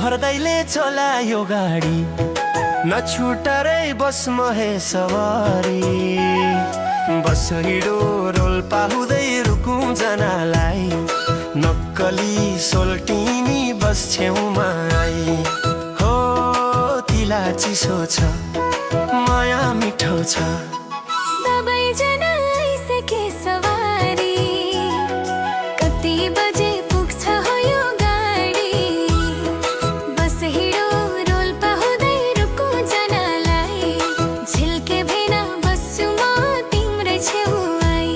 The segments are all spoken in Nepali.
भर्दैले चलायो गाडी नछुटारै बस महे सवारी बस हिँडो रोल्पा हुँदै रुकुम जनालाई नक्कली सोल्टिनी बस छेउमा आई हो तिला चिसो छ माया मिठो छ सबैजना आइसके सवारी कति बजे पुग्छ हो यो गाडी बस हिँडो रोल्पा हुँदै रुकुम जनालाई झिल्के भेना बस्छु म तिम्रै छेउ आई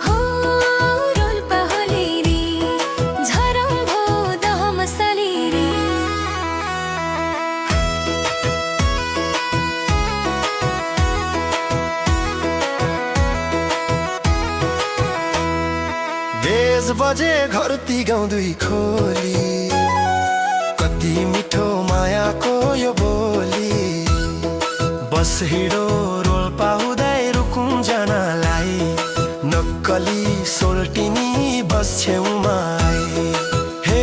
हो रोल्पा होलिरी झरम भो दहम सलिरी बेज बजे घर तिगाउँदै खोली कति मिठो मायाको यो बोली बस हिँडो रोल्पा हुँदै रुकुम जनालाई नक्कली सोल्टिनी बस छेउमा आई हे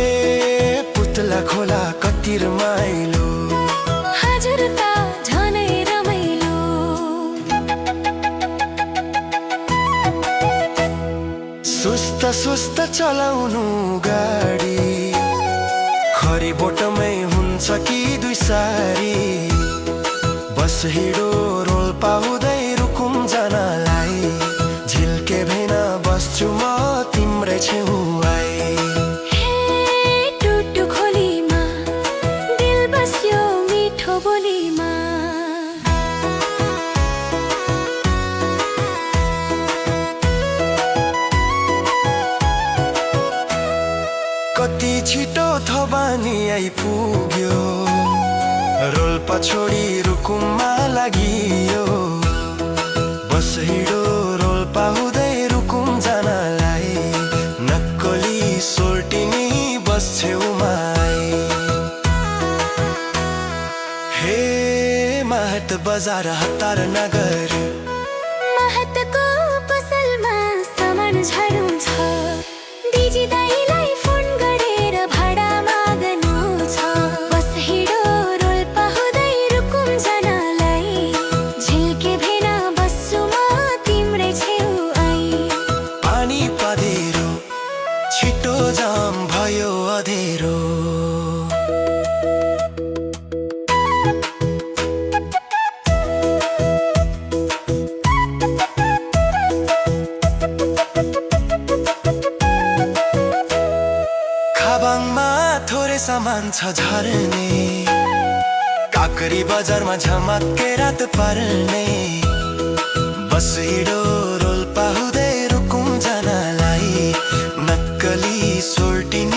पुतला खोला कति रमाइलो हजुर त झनै रमाइलो सुस्त सुस्त चलाउनु गाडी खरी बोटमै हुन्छ कि दुई सारी बस हिँडो रोल्पा हुँदै रुकुम जनालाई झिल्के भेना बस्छु म तिम्रै छेउ आई हे टुटु खोलीमा दिल बस्यो मिठो बोलीमा कति छिटो थबानी आइपुग्यो रोल्पा छोडी रुकुममा लागियो बस हिँडो रोल्पा हुँदै रुकुम जनालाई नक्कली सोल्टिनी बस छेउमा आई हे महत बजार हतार नगर महतको पसलमा सामान झर्नु छ दिजी दाइलाई फोन गरेर भाडा माग्नु छ बस हिँडो रोल्पा हुँदै रुकुम जनालाई झिल्के भेना बस्छु म तिम्रै छेउ आई पानी पधेरो छिटो जाम भयो अधेरो खाबाङमा थोरै सामान छ झर्ने काकरी बजारमा झमक्के रात पर्ने बस हिँडो रोल्पा हुँदै रुकुम जनालाई नक्कली सोल्टिनी